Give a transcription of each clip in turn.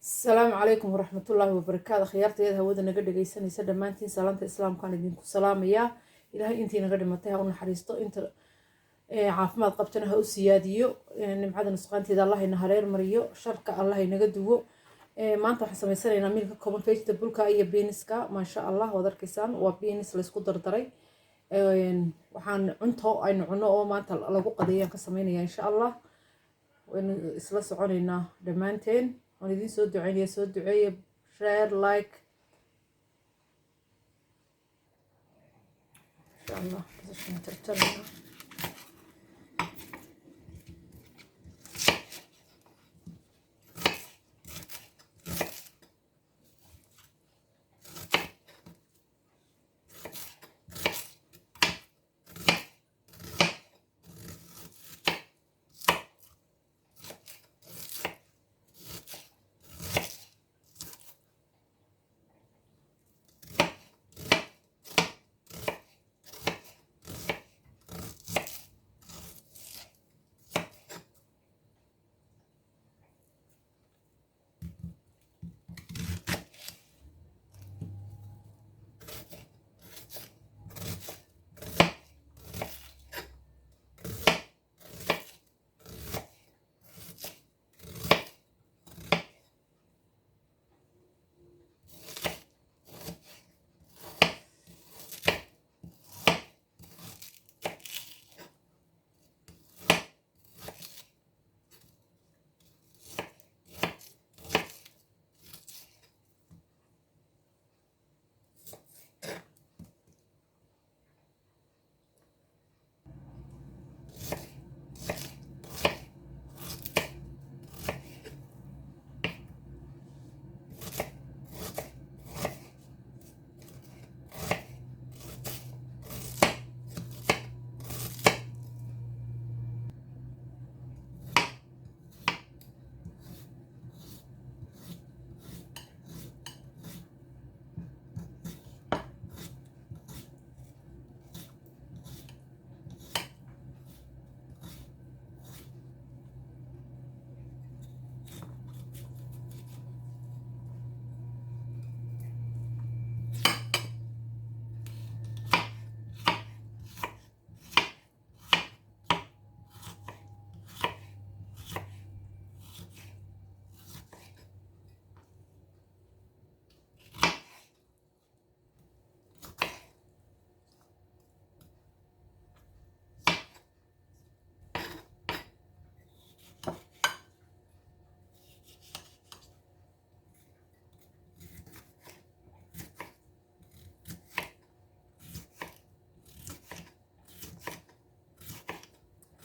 السلام عليكم ورحمة الله وبركاته. خيارتي هذا هو نقدر جيسان يسد مانتين سلامة الإسلام كان يدينكم سلام يا إلهي أنتي نقدر متها ونحرستو أنت عافمات قبتنا هو سياديو نمعد نسقانتي ذا الله نهارير مريو شرك الله نقدو ما أنت حسب يصير نميل كومن فيج تبولك أي بينسكا ما شاء الله وذر كيسان وبينس لسكو دردري وحان عنتو أي نعنو ما أنت لقو قضية كسميني إن شاء الله وإن إسلاس عنينا دمانتين ونيدين سود دعية سود دعية شير لايك إن شاء الله بس عشان ترتبنا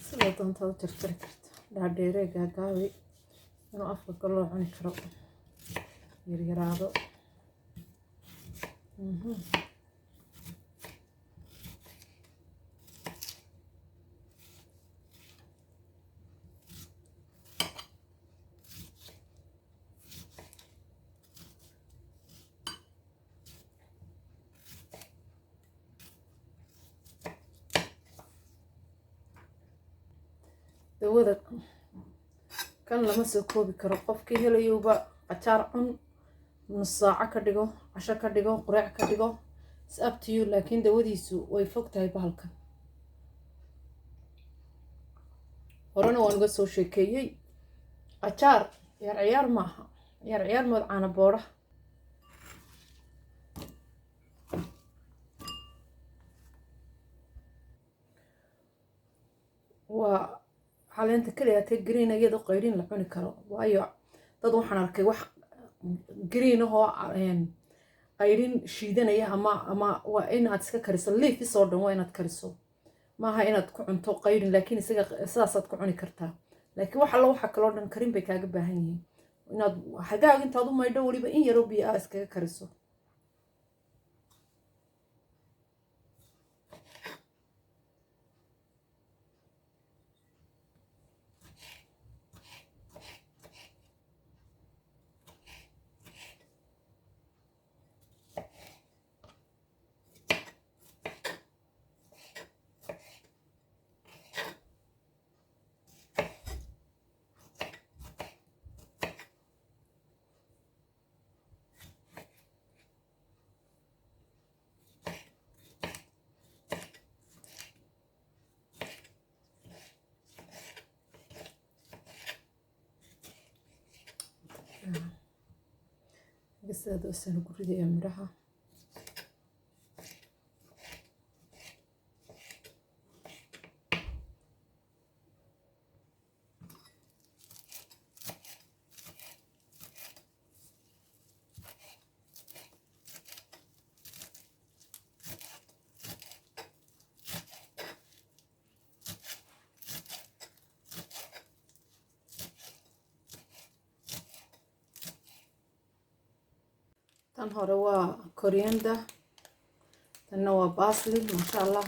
سيدا دونتا وترتري كرت داديري غاغاوي إنه أفضل كله عني كرو يريرادو dawada kan lama soo koobi karo qofkii helayuuba qajaar cun nus saaco ka dhigo casho ka dhigo quraac ka dhigo is up to you laakiin dawadiisu way fog tahay bahalkan horena waan uga soo sheekeeyey qajaar yar ciyaar maaha yar ciyaar mood caana boodha waa caleenta kaliya ta green iyada qayrin la cuni karo waayo dad waxaan arkay wax green ahoo qayrin shiidanaya ama waa inaad iska kariso leafis oo dhan waa inaad kariso maaha inaad ku cunto qayrin laakiin isaga sidaasaad ku cuni kartaa laakiin waxa kaloo dhan karin bay kaaga baahan yihiin inaad hagaag intaad u maydho weliba in yaroo biyo ah iskaga kariso بس هذا السنة قريدة يا مرها tan hore waa coriander tanna waa basil masha Allah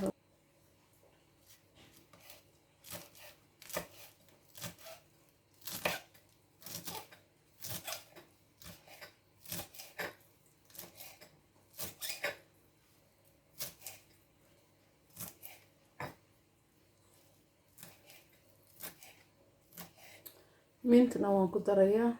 mintna waan ku darayaa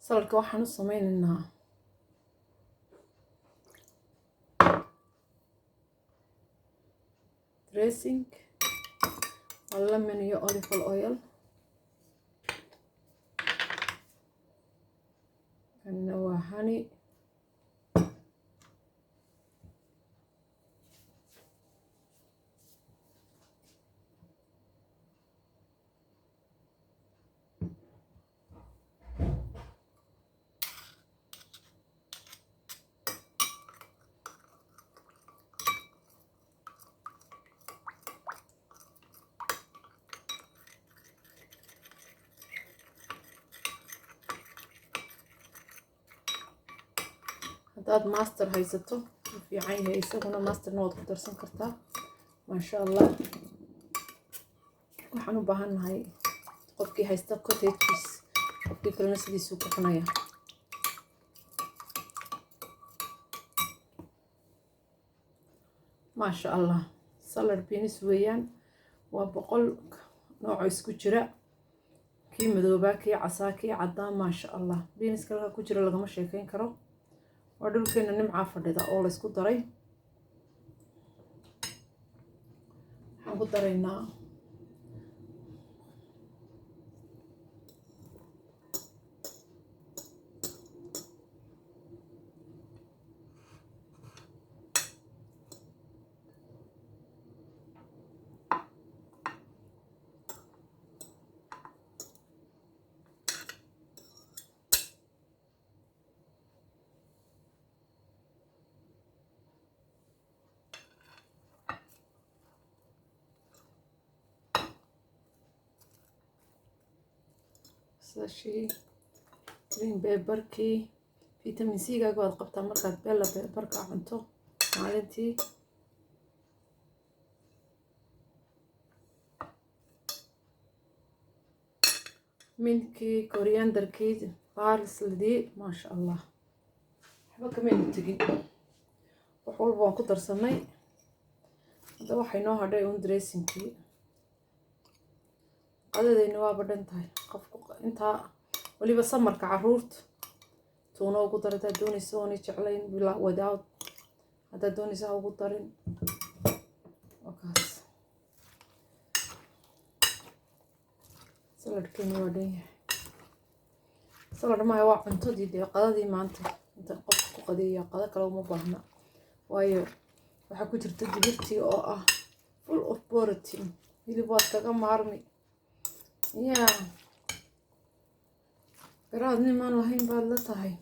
saladka waxaan u sameynaynaa dressing lemon iyo olive oil kanna waa honey hadaad master haysato wuu fiican yahay isaguna masterna waad ku darsan kartaa masha Allah waxaan u baahanahay qofkii haysta cottage cheese qofkii kalena sidiisuu ku cunaya masha Allah salad beans weeyaan waa 100 nooc isku jira kii madooba kii casaa kii cadaan masha Allah beans kala ku jira lagama sheekayn karo waa dhulkeena nimca fadhida oo la isku daray waxaan ku daraynaa شيء green pepper كي فيتامين سي قاعد قبطة مركز بيلا pepper كعنتو معلنتي من كي كورياندر كي فارس لدي ما شاء الله حبا كمان تجي وحول بان كتر سمي هذا waxay noo hadhay un dressingkii qadadayna waa badhan tahay qofku inta waliba samarka caruurta tuuna ugu darata doonaysa oo jeclayn bila without hada doonaysa ugu darin wakaas saladkani waa dhan yahay salad ma waa cuntadii qadadii maanta inta qofku ku qadeeyo qada kale uma baahna waayo waxa ku jirta digirtii oo ah full of protein hilib waad kaga maarmi garaad nimaan lahayn baad la tahay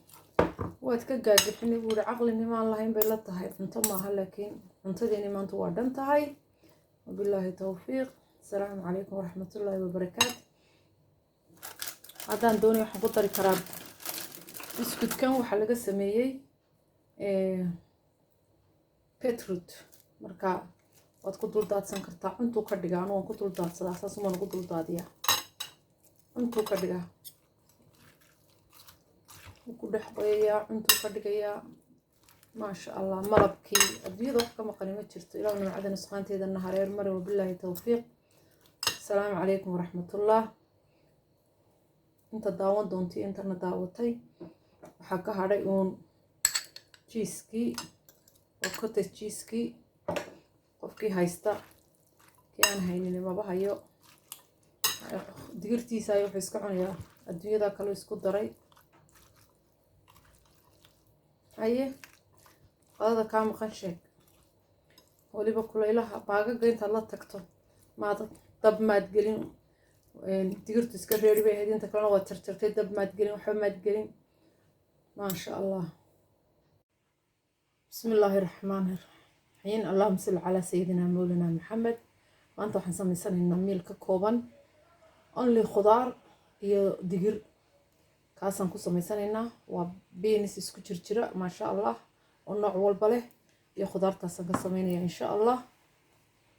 waad ka gaagixinay buuri caqli nimaan lahayn bay la tahay cunto maaha laakiin cuntadeeni maanta waa dhan tahay wabilaahi tawfiiq asalaamu calaykum waraxmatullaahi wabarakaatu haddaan doonay waxaan ku dari karaa buskudkan waxaa laga sameeyey beetroot marka waad ku dul daadsan kartaa cuntuu ka dhigaa anu waan ku dul daadsadaa saas umaan ugu dul daadiyaa cuntuu ka dhigaa ku dhex qoyayaa cuntuu ka dhigayaa maasha allah malabkii adduunyada wax ka maqani ma jirto ilaa nimcada nusqaanteedana hareer mare wabilaahi towfiiq asalaamu calaykum waraxmatullah inta daawan doontii intana daawatay waxaa ka hadhay uun jiiskii oo cottage jiiskii qofkii haysta kii aan haynin maba hayo digirtiisa ay wuxuu iska cunayaa adduunyada kale isku daray haye qadada kaa maqan sheeg waliba kulaylaha baagaga intaad la tagto maad dab maad gelin digirtu iska reeri bay ahayd inta kalena waad jarjartay dab maad gelin waxba maad gelin maasha allah bismi illaahi raxmaani raxiim allahuma salli calaa sayidina mawlana maxamed maanta waxaan samaysanaynaa miil ka kooban only khudaar iyo digir kaasaan ku samaysanaynaa waa beans isku jirjira maasha allah oo nooc walba leh iyo khudaartaasaan ka samaynaya insha allah